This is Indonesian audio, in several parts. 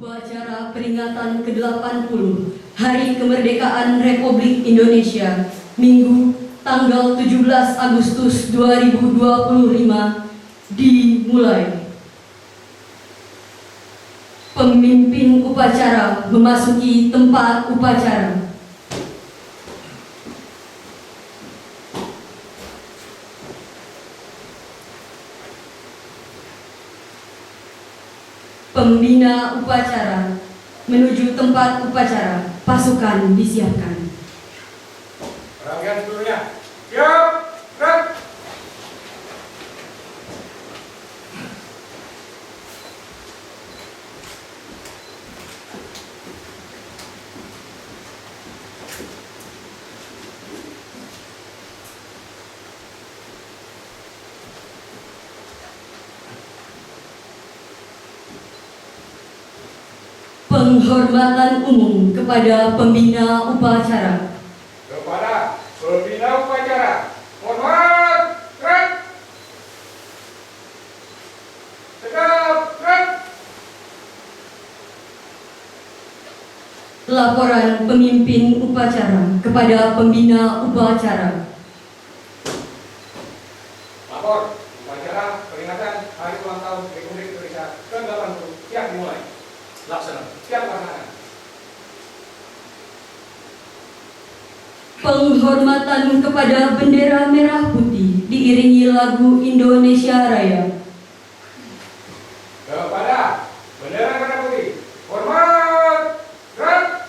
Upacara peringatan ke-80 Hari Kemerdekaan Republik Indonesia, Minggu, tanggal 17 Agustus 2025, dimulai. Pemimpin upacara memasuki tempat upacara. Pembina upacara menuju tempat upacara. Pasukan disiapkan. Rangkaian seluruhnya. Siap, gerak. Penghormatan umum kepada pembina upacara. Kepada pembina upacara, hormat, gerak. Tegap, gerak. Laporan pemimpin upacara kepada pembina upacara. Lapor, upacara peringatan Hari Ulang Tahun Republik Indonesia ke-80 siap dimulai. Laksana, siap laksanakan. Penghormatan kepada bendera merah putih diiringi lagu Indonesia Raya. Kepada bendera merah putih, hormat, gerak.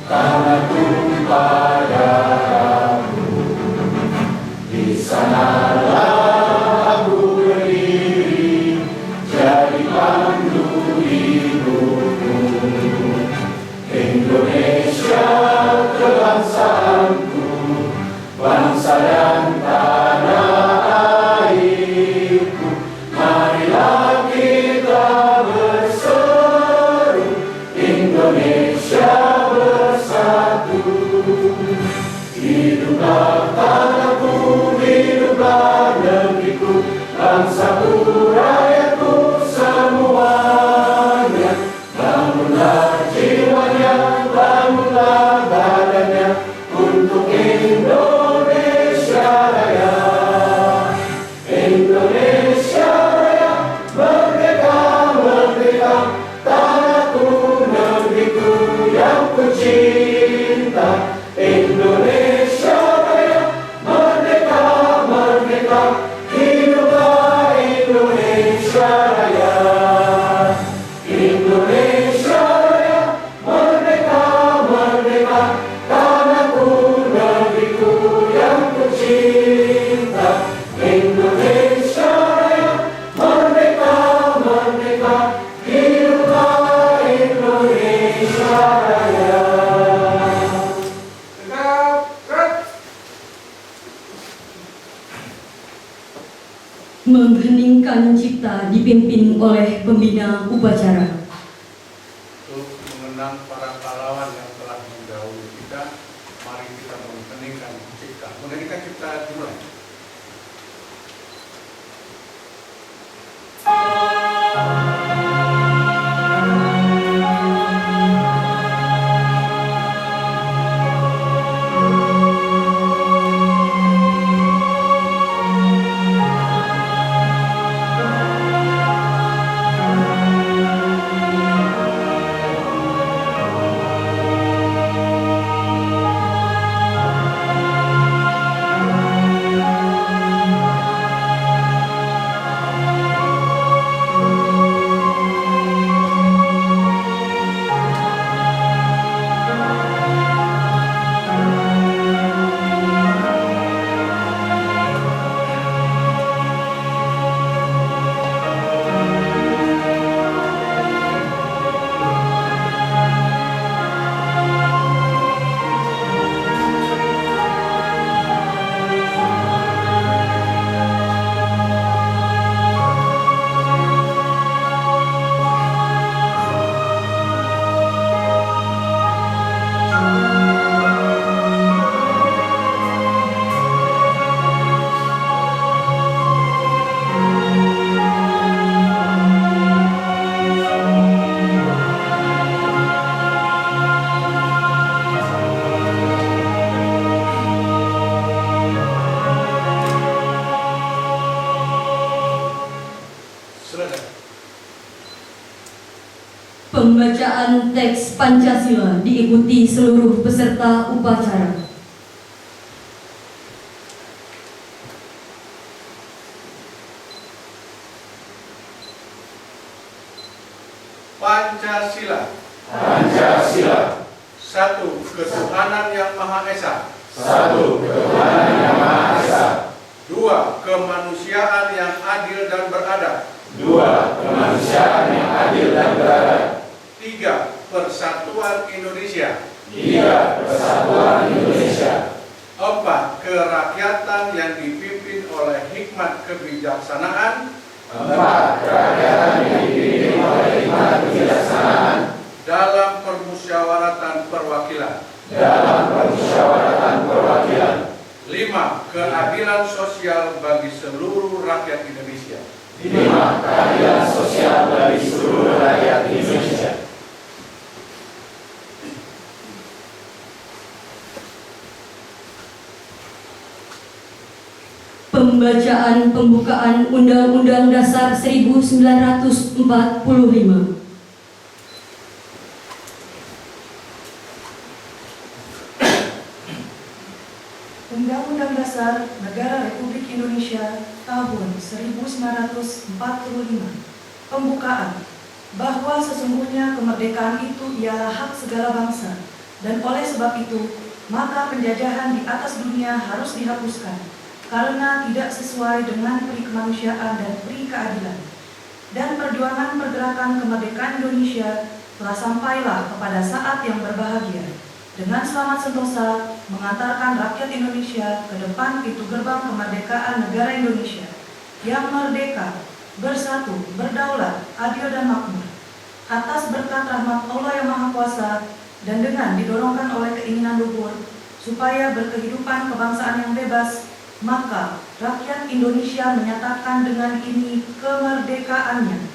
Tanah tumpah darahmu, di sanalah aku berdiri, jadi pandu hidupku. Indonesia kebangsaanku, bangsa dan tanah airku. Marilah kita berseru, Indonesia hiduplah tanahku, hiduplah negeriku, bangsaku, rakyatku semuanya. Bangunlah jiwanya, bangunlah badannya untuk Indonesia Raya. Indonesia Raya, merdeka, merdeka, tanahku, negeriku yang ku cinta. Indonesia Raya, merdeka, merdeka, hiduplah Indonesia Raya. Indonesia Raya, merdeka, merdeka, tanahku, negeriku yang ku cinta. Indonesia Raya, merdeka, merdeka, hiduplah Indonesia Raya. Mengheningkan cipta dipimpin oleh pembina upacara. Untuk mengenang para pahlawan yang telah mendahului kita, mari kita mengheningkan cipta. Mengheningkan cipta dimulai. Pembacaan teks Pancasila diikuti seluruh peserta upacara. Pancasila. Pancasila. Satu, ketuhanan yang Maha Esa. Satu, ketuhanan yang Maha Esa. Dua, kemanusiaan yang adil dan beradab. Dua, kemanusiaan yang adil dan beradab. Tiga, persatuan Indonesia. Tiga, persatuan Indonesia. Empat, kerakyatan yang dipimpin oleh hikmat kebijaksanaan. Empat, kerakyatan yang dipimpin oleh hikmat kebijaksanaan. Dalam permusyawaratan perwakilan. Dalam permusyawaratan perwakilan. Lima, keadilan sosial bagi seluruh rakyat Indonesia. Lima, keadilan sosial bagi seluruh rakyat Indonesia. Pembacaan pembukaan Undang-Undang Dasar 1945. Undang-Undang Dasar Negara Republik Indonesia tahun 1945. Pembukaan. Bahwa sesungguhnya kemerdekaan itu ialah hak segala bangsa, dan oleh sebab itu, maka penjajahan di atas dunia harus dihapuskan, karena tidak sesuai dengan peri kemanusiaan dan peri keadilan. Dan perjuangan pergerakan kemerdekaan Indonesia telah sampailah kepada saat yang berbahagia, dengan selamat sentosa mengantarkan rakyat Indonesia ke depan pintu gerbang kemerdekaan negara Indonesia yang merdeka, bersatu, berdaulat, adil dan makmur. Atas berkat rahmat Allah yang Maha Kuasa dan dengan didorongkan oleh keinginan luhur supaya berkehidupan kebangsaan yang bebas, maka rakyat Indonesia menyatakan dengan ini kemerdekaannya.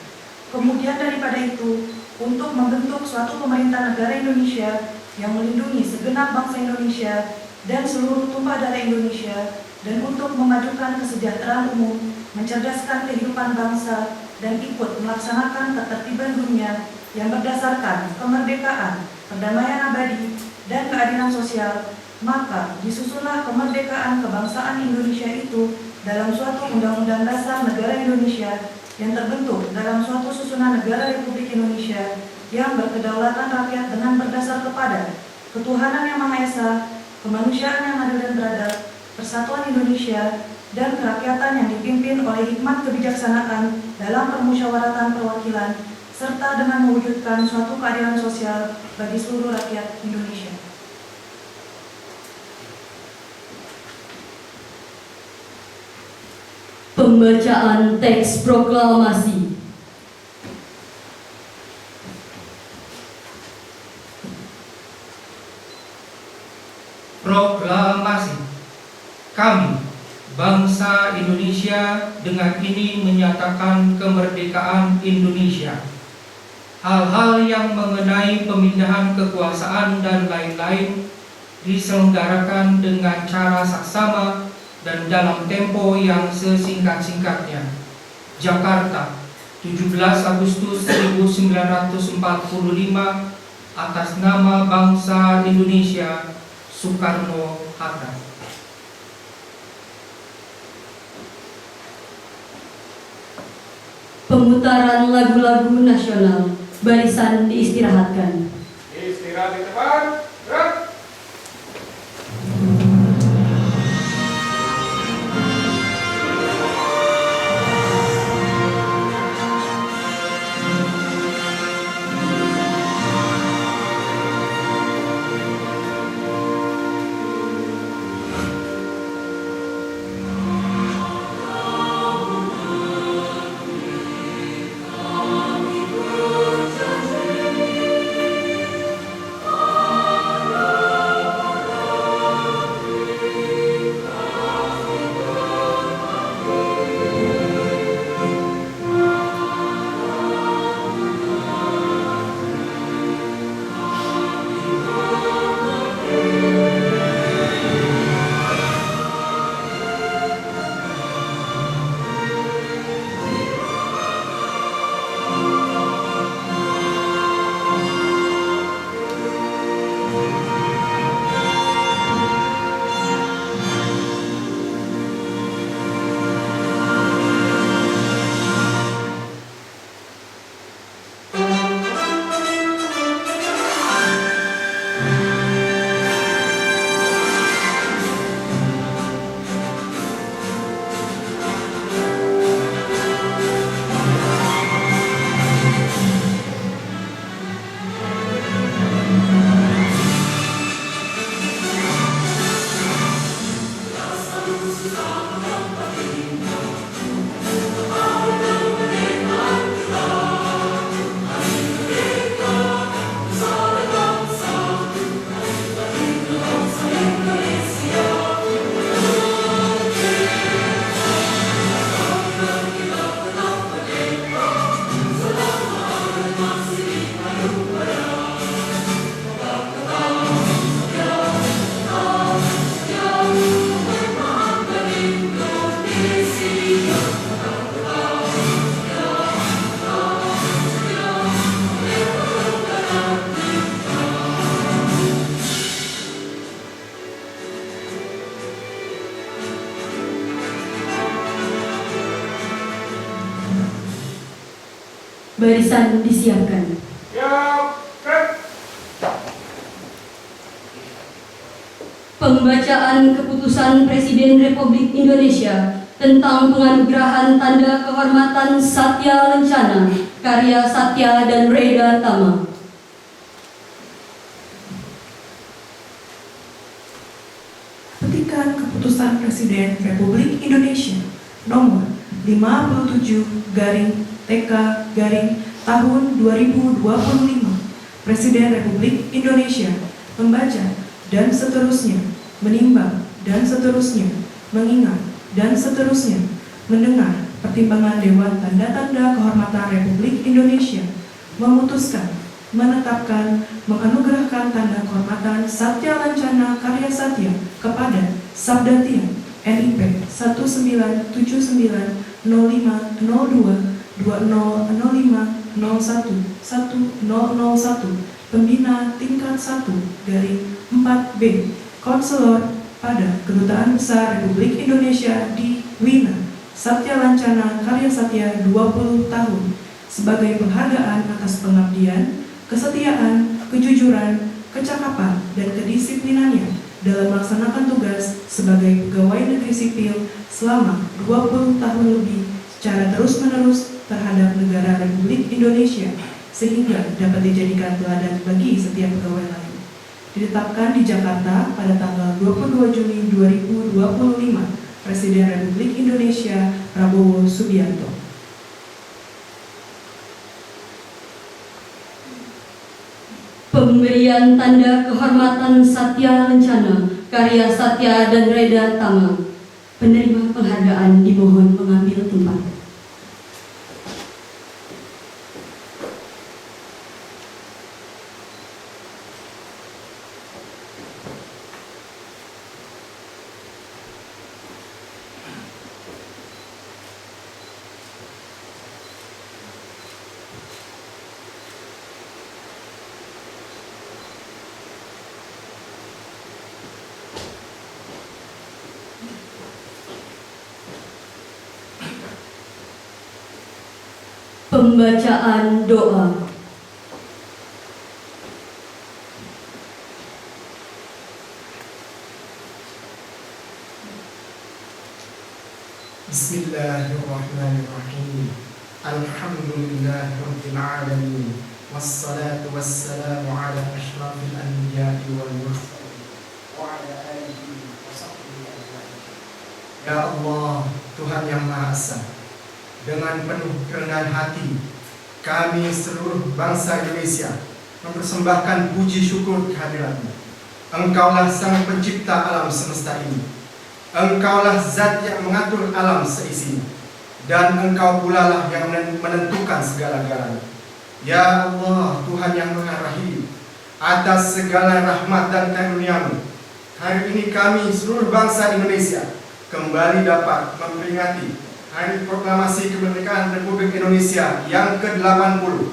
Kemudian daripada itu, untuk membentuk suatu pemerintah negara Indonesia yang melindungi segenap bangsa Indonesia dan seluruh tumpah darah Indonesia, dan untuk memajukan kesejahteraan umum, mencerdaskan kehidupan bangsa, dan ikut melaksanakan ketertiban dunia yang berdasarkan kemerdekaan, perdamaian abadi, dan keadilan sosial, maka disusunlah kemerdekaan kebangsaan Indonesia itu dalam suatu Undang-Undang Dasar Negara Indonesia yang terbentuk dalam suatu susunan negara Republik Indonesia yang berkedaulatan rakyat dengan berdasar kepada ketuhanan yang Maha Esa, kemanusiaan yang adil dan beradab, persatuan Indonesia, dan kerakyatan yang dipimpin oleh hikmat kebijaksanaan dalam permusyawaratan perwakilan, serta dengan mewujudkan suatu keadilan sosial bagi seluruh rakyat Indonesia. Pembacaan teks proklamasi. Proklamasi. Kami, bangsa Indonesia, dengan ini menyatakan kemerdekaan Indonesia. Hal-hal yang mengenai pemindahan kekuasaan dan lain-lain diselenggarakan dengan cara saksama dan dalam tempo yang sesingkat-singkatnya. Jakarta, 17 Agustus 1945, atas nama bangsa Indonesia, Soekarno-Hatta. Pemutaran lagu-lagu nasional. Barisan diistirahatkan. Istirahat di depan. Gerak. Kami berjanji Barisan disiapkan. Siap, gerak. Pembacaan keputusan Presiden Republik Indonesia tentang penganugerahan tanda kehormatan Satya Lencana karya Satya dan Reda Tama. Petikan Keputusan Presiden Republik Indonesia nomor 57-TK-tahun 2025. Presiden Republik Indonesia membaca dan seterusnya, menimbang dan seterusnya, mengingat dan seterusnya, mendengar pertimbangan Dewan Tanda-Tanda Kehormatan Republik Indonesia, memutuskan, menetapkan, menganugerahkan tanda kehormatan Satya Lencana karya Satya kepada Sabdatian NIP 1909-2005-01-1001 Pembina Tingkat 1-4B Konselor pada Kedutaan Besar Republik Indonesia di Wina Satya Lencana karya Satya 20 tahun sebagai penghargaan atas pengabdian, kesetiaan, kejujuran, kecakapan, dan kedisiplinannya dalam melaksanakan tugas sebagai pegawai negeri sipil selama 20 tahun lebih secara terus-menerus terhadap negara Republik Indonesia sehingga dapat dijadikan teladan bagi setiap pegawai lain. Ditetapkan di Jakarta pada tanggal 22 Juni 2025, Presiden Republik Indonesia Prabowo Subianto. Pemberian tanda kehormatan Satya Lencana karya Satya dan Reda Tama. Penerima penghargaan dimohon mengambil tempat. Pembacaan doa. Bismillahirrahmanirrahim. Alhamdulillahirabbil alamin. Wassalatu wassalamu ala asyrafil anbiya'i wal mursalin wa ala alihi wa sahbihi ajma'in. Ya Allah, Tuhan yang Maha Esa, dengan penuh kerendahan hati kami seluruh bangsa Indonesia mempersembahkan puji syukur kehadirat-Mu. Engkaulah Sang Pencipta alam semesta ini. Engkaulah Zat yang mengatur alam seisinya, dan Engkau pula lah yang menentukan segala-galanya. Ya Allah, Tuhan yang Maha Rahim, atas segala rahmat dan karunia-Mu, hari ini kami seluruh bangsa Indonesia kembali dapat memperingati Hari Proklamasi Kemerdekaan Republik Indonesia yang ke-80.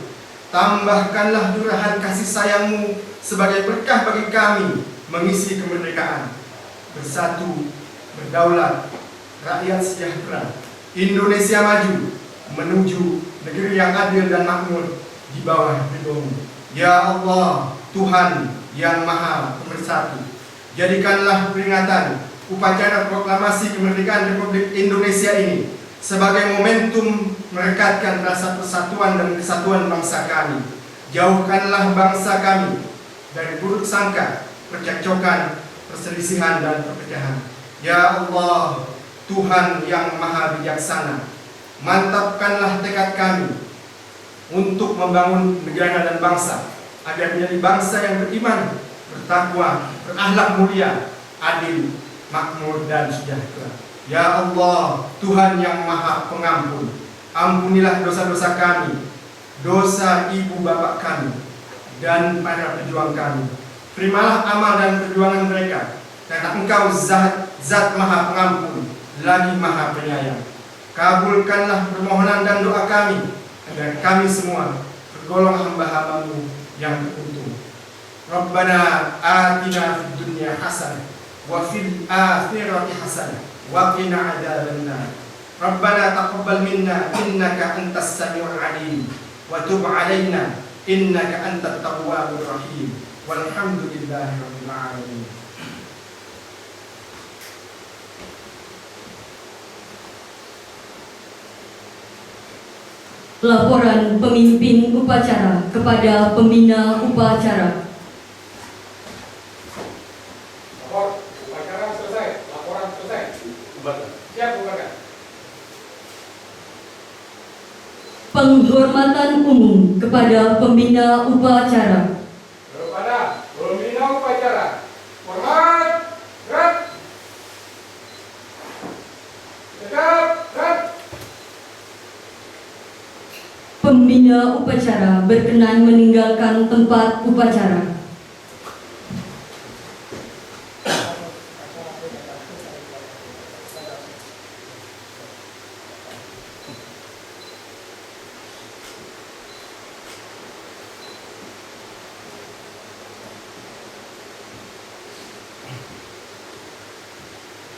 Tambahkanlah curahan kasih sayang-Mu sebagai berkah bagi kami mengisi kemerdekaan. Bersatu, berdaulat, rakyat sejahtera, Indonesia maju menuju negeri yang adil dan makmur di bawah ridho-Mu. Ya Allah, Tuhan yang Maha Pemersatu, jadikanlah peringatan upacara proklamasi kemerdekaan Republik Indonesia ini sebagai momentum merekatkan rasa persatuan dan kesatuan bangsa kami. Jauhkanlah bangsa kami dari buruk sangka, percekcokan, perselisihan, dan perpecahan. Ya Allah, Tuhan yang Maha Bijaksana, mantapkanlah tekad kami untuk membangun negara dan bangsa agar menjadi bangsa yang beriman, bertakwa, berakhlak mulia, adil, makmur, dan sejahtera. Ya Allah, Tuhan yang Maha Pengampun, ampunilah dosa-dosa kami, dosa ibu bapak kami, dan para pejuang kami. Terimalah amal dan perjuangan mereka, karena Engkau Zat Maha Pengampun, lagi Maha Penyayang. Kabulkanlah permohonan dan doa kami, agar kami semua tergolong hamba-hamba-Mu yang beruntung. Rabbana atina fid dunya hasanah wa fil akhirati hasanah wa qina adzabannar. Rabbana taqabbal minna innaka antas samiul alim wa tub 'alaina innaka antat tawwabur rahim. Walhamdulillahi rabbil alamin. Laporan pemimpin upacara kepada pembina upacara. Lapor, upacara selesai, laporan selesai. Bubarkan. Siap bubarkan. Penghormatan umum kepada pembina upacara. Kepada pembina upacara, hormat, gerak, tegap, gerak. Pembina upacara berkenan meninggalkan tempat upacara.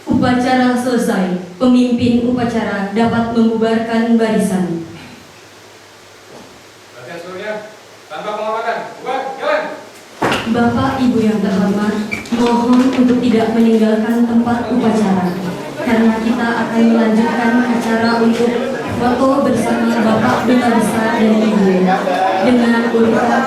Upacara selesai, pemimpin upacara dapat membubarkan barisan. Latihan seluruhnya, tanpa penghormatan, bubar, jalan. Bapak Ibu yang terhormat, mohon untuk tidak meninggalkan tempat upacara karena kita akan melanjutkan acara untuk foto bersama Bapak Duta Besar dan Ibu dengan urutan